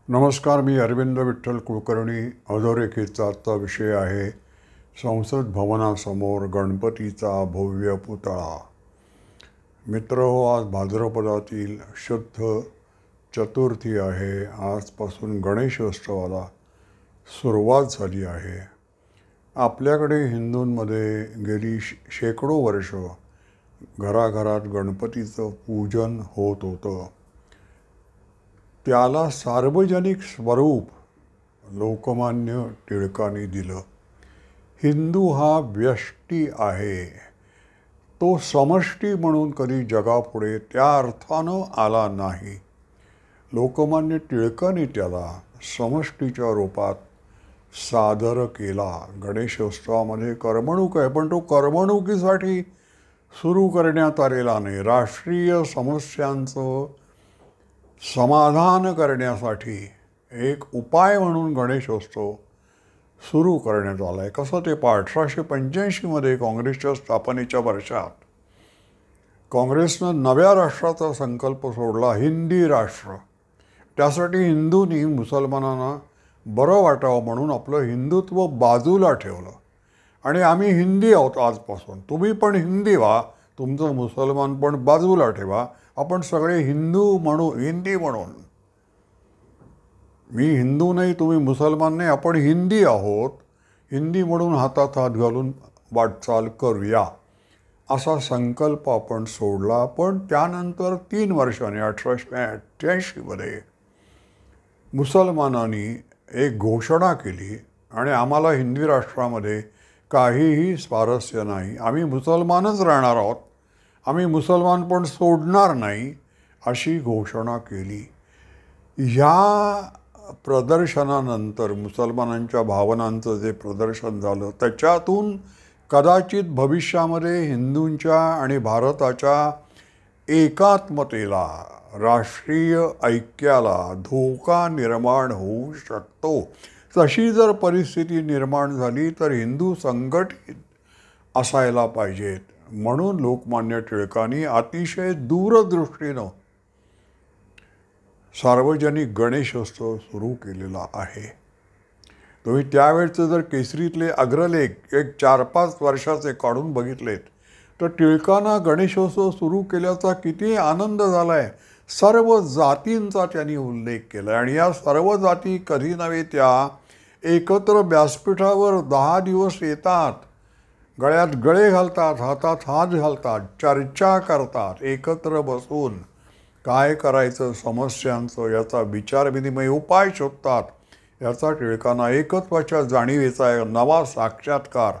नमस्कार. मी अरविंद विठ्ठल कुलकर्णी. अधोरेखितचा आजचा विषय आहे संसद भवनासमोर गणपतीचा भव्य पुतळा. मित्रहो, आज भाद्रपदातील शुद्ध चतुर्थी आहे. आजपासून गणेशोत्सवाला सुरुवात झाली आहे. आपल्याकडे हिंदूंमध्ये गेली शेकडो वर्ष घराघरात गणपतीचं पूजन होत होतं. त्याला सार्वजनिक स्वरूप लोकमान्य टिळकांनी दिलं. हिंदू हा व्यष्टी आहे, तो समष्टी म्हणून कधी जगापुढे त्या अर्थानं आला नाही. लोकमान्य टिळकांनी त्याला समष्टीच्या रूपात सादर केला. गणेशोत्सवामध्ये करमणूक आहे, पण तो करमणुकीसाठी सुरू करण्यात आलेला नाही. राष्ट्रीय समस्यांचं समाधान करण्यासाठी एक उपाय म्हणून गणेशोत्सव सुरू करण्यात आला आहे. कसं ते 1885 काँग्रेसच्या स्थापनेच्या वर्षात काँग्रेसनं नव्या राष्ट्राचा संकल्प सोडला, हिंदी राष्ट्र. त्यासाठी हिंदूंनी मुसलमानांना बरं वाटावं म्हणून आपलं हिंदुत्व बाजूला ठेवलं आणि आम्ही हिंदी आहोत आजपासून, तुम्ही पण हिंदी व्हा, तुमचं मुसलमान पण बाजूला ठेवा, आपण सगळे हिंदू म्हणू, हिंदी म्हणून. मी हिंदू नाही, तुम्ही मुसलमान नाही, आपण हिंदी आहोत, हिंदी म्हणून हातात हात घालून वाटचाल करूया, असा संकल्प आपण सोडला. पण त्यानंतर 3 वर्षांनी 1888 मुसलमानांनी एक घोषणा केली आणि आम्हाला हिंदी राष्ट्रामध्ये काहीही स्वारस्य नाही, आम्ही मुसलमानच राहणार आहोत, आम्ही मुसलमान पण सोडणार नाही, अशी घोषणा केली. ह्या प्रदर्शनानंतर मुसलमानांच्या भावनांचं जे प्रदर्शन झालं, त्याच्यातून कदाचित भविष्यामध्ये हिंदूंच्या आणि भारताच्या एकात्मतेला, राष्ट्रीय ऐक्याला धोका निर्माण होऊ शकतो. तशी जर परिस्थिती निर्माण झाली तर हिंदू संघटित असायला पाहिजेत. म्हणून लोकमान्य टिळकांनी अतिशय दूरदृष्टीनं सार्वजनिक गणेशोत्सव सुरू केलेला आहे. तुम्ही त्यावेळचे जर केसरीतले अग्रलेख एक 4-5 वर्षाचे काढून बघितलेत तर टिळकांना गणेशोत्सव सुरू केल्याचा किती आनंद झाला आहे. सर्व जातींचा त्यांनी उल्लेख केला आणि या सर्व जाती कधी नव्हे त्या एकत्र व्यासपीठावर 10 दिवस येतात, गळ्यात गळे घालतात, हातात हात घालतात, चर्चा करतात, एकत्र बसून काय करायचं समस्यांचं याचा विचारविनिमय, उपाय शोधतात. याचा टिळकांना एकत्वाच्या जाणीवेचा नवा साक्षात्कार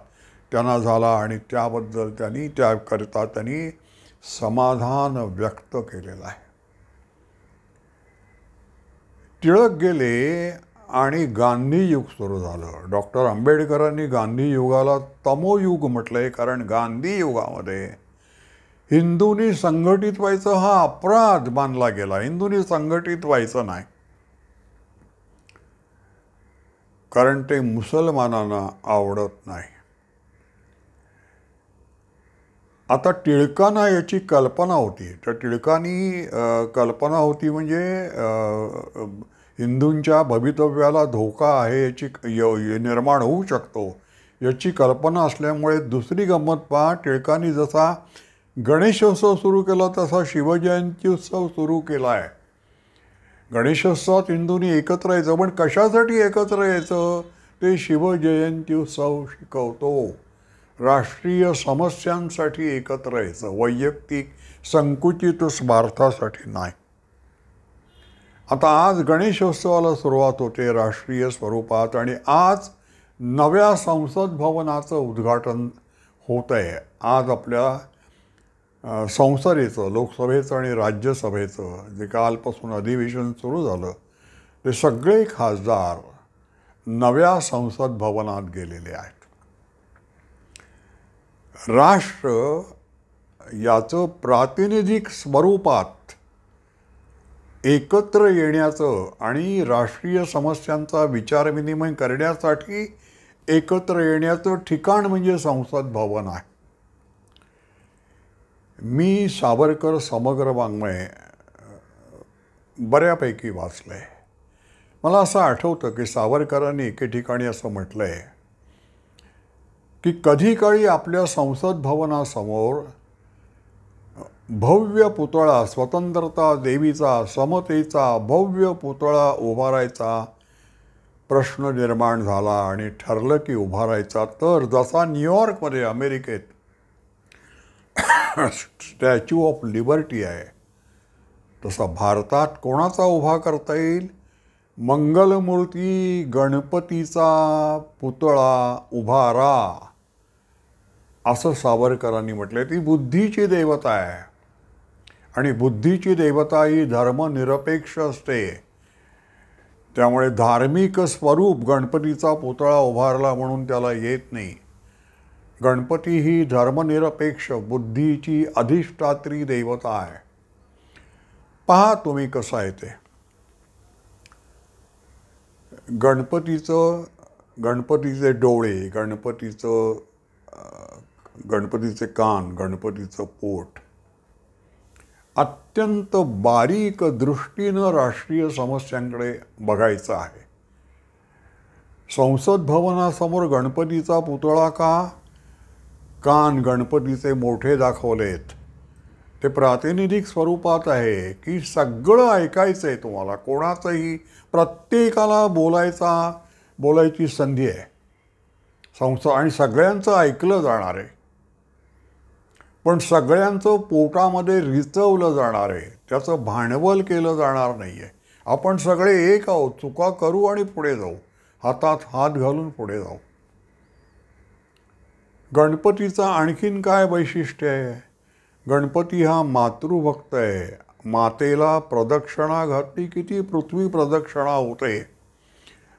त्यांना झाला आणि त्याबद्दल त्याकरिता त्यांनी समाधान व्यक्त केलेलं आहे. टिळक गेले आणि गांधी युग सुरू झालं. डॉक्टर आंबेडकरांनी गांधी युगाला तमोयुग म्हटलंय, कारण गांधी युगामध्ये हिंदूंनी संघटित व्हायचं हा अपराध मानला गेला. हिंदूंनी संघटित व्हायचं नाही, कारण ते मुसलमानांना आवडत नाही. आता टिळकांना याची कल्पना होती, तर टिळकांनी कल्पना होती म्हणजे हिंदूंच्या भवितव्याला धोका आहे, याची निर्माण होऊ शकतो याची कल्पना असल्यामुळे दुसरी गंमत पहा, टिळकांनी जसा गणेशोत्सव सुरू केला तसा शिवजयंती उत्सव सुरू केला आहे. गणेशोत्सवात हिंदूंनी एकत्र यायचं, पण कशासाठी एकत्र यायचं ते शिवजयंती उत्सव शिकवतो. राष्ट्रीय समस्यांसाठी एकत्र यायचं, वैयक्तिक संकुचित स्वार्थासाठी नाही. आता आज गणेशोत्सवाला सुरुवात होते राष्ट्रीय स्वरूपात आणि आज नव्या संसद भवनाचं उद्घाटन होत आहे. आज आपल्या संसदेचं, लोकसभेचं आणि राज्यसभेचं जे कालपासून अधिवेशन सुरू झालं, ते सगळे खासदार नव्या संसद भवनात गेलेले आहेत. राष्ट्र याचं प्रातिनिधिक स्वरूपात एकत्र येण्याचं आणि राष्ट्रीय समस्यांचा विचारविनिमय करण्यासाठी एकत्र येण्याचं ठिकाण म्हणजे संसद भवन आहे. मी सावरकर समग्र वाङ्मय बऱ्यापैकी वाचलं आहे, मला असं आठवतं की सावरकरांनी एके ठिकाणी असं म्हटलं आहे की कधी काळी आपल्या संसद भवनासमोर भव्य पुतळा, स्वतंत्रता देवीचा, समतेचा भव्य पुतळा उभारायचा प्रश्न निर्माण झाला आणि ठरलं की उभारायचा. तर जसा न्यूयॉर्कमध्ये अमेरिकेत स्टॅच्यू ऑफ लिबर्टी आहे, तसा भारतात कोणाचा उभा करता येईल? मंगलमूर्ती गणपतीचा पुतळा उभारा, असं सावरकरांनी म्हटलंय. ती बुद्धीची देवता आहे आणि बुद्धीची देवता ही धर्मनिरपेक्ष असते. त्यामुळे धार्मिक स्वरूप गणपतीचा पुतळा उभारला म्हणून त्याला येत नाही. गणपती ही धर्मनिरपेक्ष बुद्धीची अधिष्ठात्री देवता आहे. पहा तुम्ही कसं आहे ते. गणपतीचे डोळे, गणपतीचे कान, गणपतीचं पोट अत्यंत बारीक दृष्टीनं राष्ट्रीय समस्यांकडे बघायचं आहे. संसद भवनासमोर गणपतीचा पुतळा का? कान गणपतीचे मोठे दाखवलेत. ते प्रातिनिधिक स्वरूपात आहे की सगळं ऐकायचं आहे तुम्हाला, कोणाचंही, प्रत्येकाला बोलायची संधी आहे आणि सगळ्यांचं ऐकलं जाणार आहे. पण सगळ्यांचं पोटामध्ये रिचवलं जाणार आहे, त्याचं भांडवल केलं जाणार नाही आहे. आपण सगळे एक आहोत, चुका करू आणि पुढे जाऊ, हातात हात घालून पुढे जाऊ. गणपतीचं आणखीन काय वैशिष्ट्य आहे? गणपती हा मातृभक्त आहे. मातेला प्रदक्षिणा घातली की ती पृथ्वी प्रदक्षिणा होते,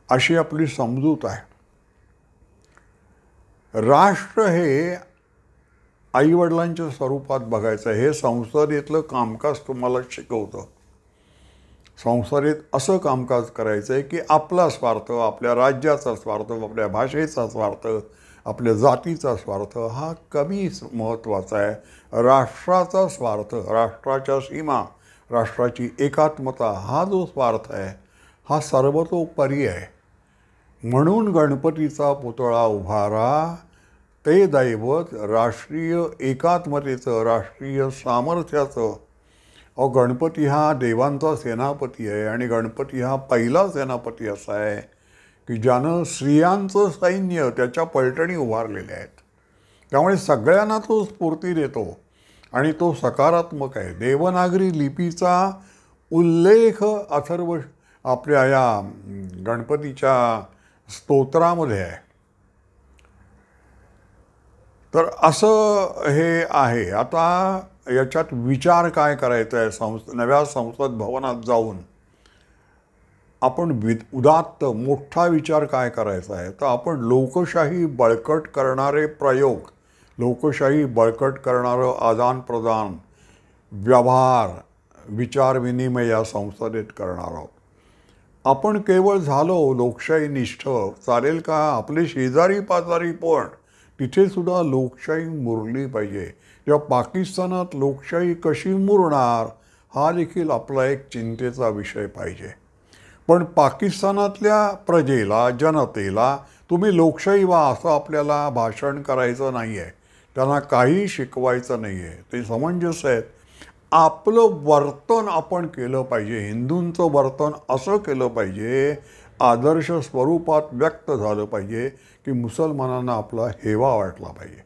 अशी आपली समजूत आहे. राष्ट्र हे आईवडिलांच्या स्वरूपात बघायचं. हे संसदेतलं कामकाज तुम्हाला शिकवतं. संसदेत असं कामकाज करायचं आहे की आपला स्वार्थ, आपल्या राज्याचा स्वार्थ, आपल्या भाषेचा स्वार्थ, आपल्या जातीचा स्वार्थ हा कमी महत्त्वाचा आहे. राष्ट्राचा स्वार्थ, राष्ट्राच्या सीमा, राष्ट्राची एकात्मता हा जो स्वार्थ आहे हा सर्वतोपरी आहे. म्हणून गणपतीचा पुतळा उभारा. ते दैवत राष्ट्रीय एकात्मतेचं, राष्ट्रीय सामर्थ्याचं. गणपती हा देवांचा सेनापती आहे आणि गणपती हा पहिला सेनापती असा आहे की ज्यानं स्त्रियांचं सैन्य त्याच्या पलटणी उभारलेले आहेत. त्यामुळे सगळ्यांना तो स्फूर्ती देतो आणि तो सकारात्मक आहे. देवनागरी लिपीचा उल्लेख अथर्व आपल्या या गणपतीच्या स्तोत्रामध्ये आहे. तर असं हे आहे. आता याच्यात विचार काय करायचा आहे? नव्या संसद भवनात जाऊन आपण उदात्त मोठा विचार काय करायचा आहे? तर आपण लोकशाही बळकट करणारे प्रयोग, लोकशाही बळकट करणारं आदान प्रदान, व्यवहार, विचार विनिमय या संसदेत करणार आहोत. आपण केवळ झालो लोकशाही निष्ठ चालेल का? आपले शेजारी पाजारी पण तिथे सुद्धा लोकशाही मुरली पाहिजे. जेव्हा पाकिस्तानात लोकशाही कशी मुरणार हा देखील आपला एक चिंतेचा विषय पाहिजे. पण पाकिस्तानातल्या प्रजेला, जनतेला तुम्ही लोकशाही व्हा असं आपल्याला भाषण करायचं नाही आहे. त्यांना काही शिकवायचं नाही आहे. ते समंजस आहेत. आपलं वर्तन आपण केलं पाहिजे. हिंदूंचं वर्तन असं केलं पाहिजे, आदर्श स्वरूपात व्यक्त झालं पाहिजे की मुसलमानांना आपला हेवा वाटला पाहिजे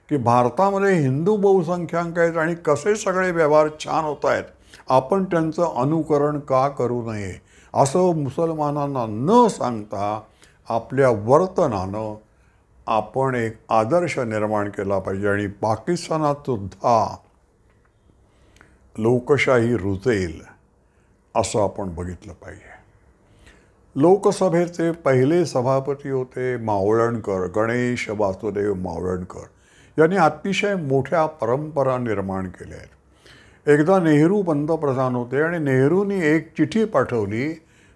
की भारतामध्ये हिंदू बहुसंख्याक आहेत आणि कसे सगळे व्यवहार छान होत आहेत, आपण त्यांचं अनुकरण का करू नये असं मुसलमानांना न सांगता आपल्या वर्तनानं आपण एक आदर्श निर्माण केला पाहिजे. आणि पाकिस्तानात सुद्धा लोकशाही रुजेल असं आपण बघितलं पाहिजे. लोकसभेचे पहिले सभापती होते मावळणकर, गणेश वासुदेव मावळणकर. यांनी अतिशय मोठ्या परंपरा निर्माण केल्या आहेत. एकदा नेहरू पंतप्रधान होते आणि नेहरूंनी एक चिठी पाठवली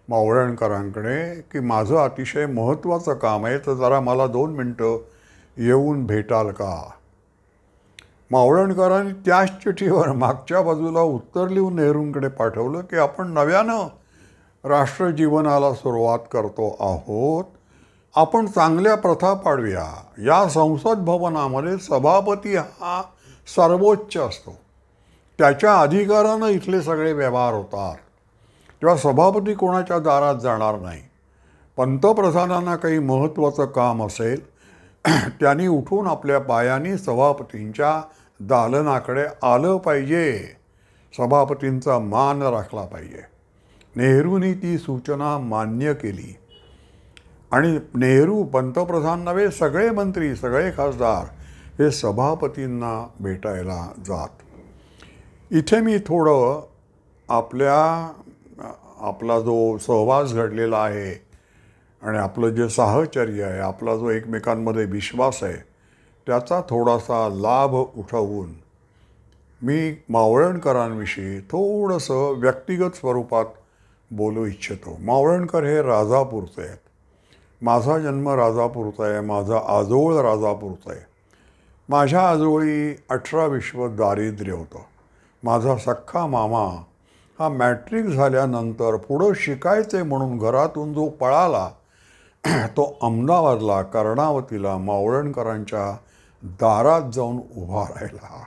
मावळणकरांकडे की माझं अतिशय महत्त्वाचं काम आहे, तर जरा मला 2 मिनटं येऊन भेटाल का? मावळणकरांनी त्याच चिठीवर मागच्या बाजूला उत्तर लिहून नेहरूंकडे पाठवलं की आपण नव्यानं राष्ट्रजीवनाला सुरुवात करतो आहोत. आपण चांगल्या प्रथा पाडूया. या संसद भवनामध्ये सभापती हा सर्वोच्च असतो. त्याच्या अधिकारानं इथले सगळे व्यवहार होतात. तेव्हा सभापती कोणाच्या दारात जाणार नाही. पंतप्रधानांना काही महत्त्वाचं काम असेल त्यांनी उठून आपल्या पायांनी सभापतींच्या दालनाकडे आलं पाहिजे. सभापतींचा मान राखला पाहिजे. नेहरूंनी ती सूचना मान्य केली आणि नेहरू पंतप्रधान नव्हे, सगळे मंत्री, सगळे खासदार हे सभापतींना भेटायला जात. इथे मी थोडं आपला जो सहवास घडलेला आहे आणि आपलं जे साहचर्य आहे, आपला जो एकमेकांमध्ये विश्वास आहे, त्याचा थोडासा लाभ उठवून मी मावळणकरांविषयी थोडंसं व्यक्तिगत स्वरूपात बोलू इच्छितो. मावळणकर हे राजापूरचे आहेत. माझा जन्म राजापूरचा आहे. माझा आजोळ राजापूरचा आहे. माझ्या आजोळी 18 विश्व दारिद्र्य होतं. माझा सख्खा मामा हा मॅट्रिक झाल्यानंतर पुढं शिकायचे म्हणून घरातून जो पळाला तो अहमदाबादला कर्णावतीला मावळणकरांच्या दारात जाऊन उभा राहिला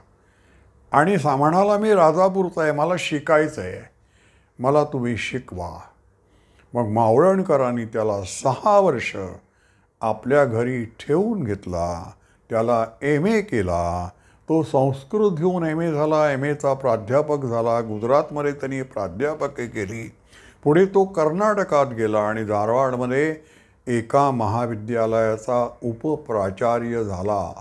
आणि म्हणाला, मी राजापूरचा आहे, मला शिकायचं आहे, मला तुम्ही शिकवा. मग मावळणकरांनी त्याला 6 वर्ष आपल्या घरी ठेवून घेतला. त्याला MA केला. तो संस्कृत घेऊन MA झाला. MAचा प्राध्यापक झाला. गुजरातमध्ये त्यांनी प्राध्यापके केली. पुढे तो कर्नाटकात गेला आणि धारवाडमध्ये एका महाविद्यालयाचा उपप्राचार्य झाला.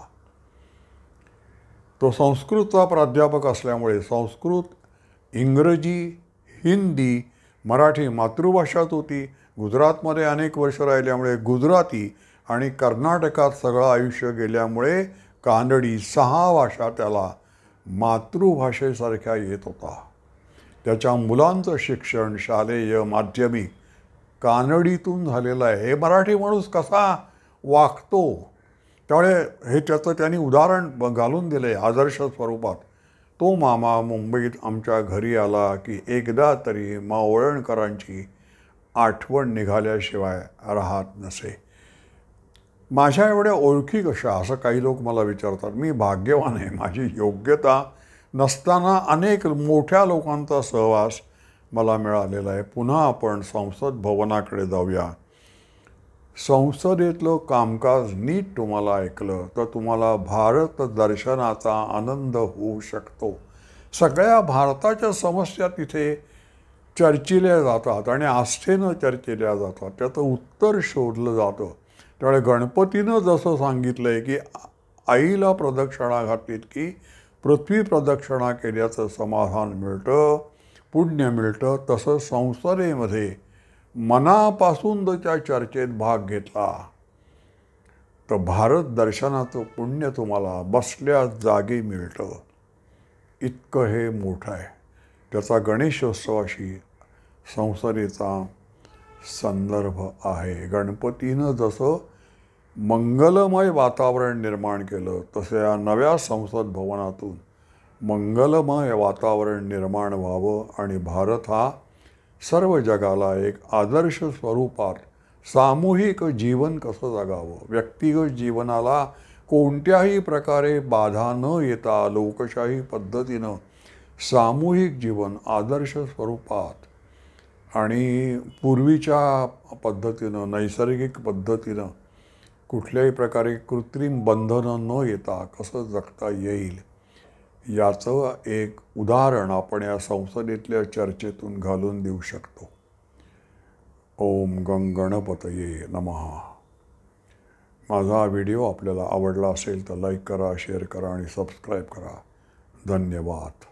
तो संस्कृतचा प्राध्यापक असल्यामुळे संस्कृत, इंग्रजी, हिंदी, मराठी मातृभाषाच होती. गुजरातमध्ये अनेक वर्ष राहिल्यामुळे गुजराती आणि कर्नाटकात सगळं आयुष्य गेल्यामुळे कानडी 6 भाषा त्याला मातृभाषेसारख्या येत होता. त्याच्या मुलांचं शिक्षण शालेय माध्यमिक कानडीतून झालेलं आहे. हे मराठी माणूस कसा वागतो त्यामुळे हे त्याचं त्यांनी उदाहरण घालून दिले आदर्श स्वरूपात. तो मामा मुंबईत आमच्या घरी आला की एकदा तरी मावळणकरांची आठवण निघाल्याशिवाय राहत नसे. माझ्या एवढ्या ओळखी कशा असं काही लोक मला विचारतात. मी भाग्यवान आहे. माझी योग्यता नसताना अनेक मोठ्या लोकांचा सहवास मला मिळालेला आहे. पुन्हा आपण संसद भवनाकडे जाऊया. संसदेतलं कामकाज नीट तुम्हाला ऐकलं तर तुम्हाला भारत दर्शनाचा आनंद होऊ शकतो. सगळ्या भारताच्या समस्या तिथे चर्चिल्या जातात आणि आस्थेनं चर्चिल्या जातात. त्याचं उत्तर शोधलं जातं. त्यामुळे गणपतीनं जसं सांगितलं आहे की आईला प्रदक्षिणा घातलीत की पृथ्वी प्रदक्षिणा केल्याचं समाधान मिळतं, पुण्य मिळतं, तसं संसदेमध्ये मनापासून जर त्या चर्चेत भाग घेतला तर भारत दर्शनाचं पुण्य तुम्हाला बसल्या जागी मिळतं. इतकं हे मोठं आहे. त्याचा गणेशोत्सवाशी संसदेचा संदर्भ आहे. गणपतीनं जसं मंगलमय वातावरण निर्माण केलं तसं या नव्या संसद भवनातून मंगलमय वातावरण निर्माण व्हावं आणि भारत हा सर्व जगाला एक आदर्श स्वरूपात सामूहिक जीवन कसं जगावं, व्यक्तिगत जीवनाला कोणत्याही प्रकारे बाधा न येता लोकशाही पद्धतीनं सामूहिक जीवन आदर्श स्वरूपात आणि पूर्वीच्या पद्धतीनं नैसर्गिक पद्धतीनं कुठल्याही प्रकारे कृत्रिम बंधनं न येता कसं जगता येईल याचं एक उदाहरण आपण या संसदेतल्या चर्चेतून घालून देऊ शकतो. ओम गणपतये नमः. माझा हा व्हिडिओ आपल्याला आवडला असेल तर लाईक करा, शेअर करा आणि सबस्क्राईब करा. धन्यवाद.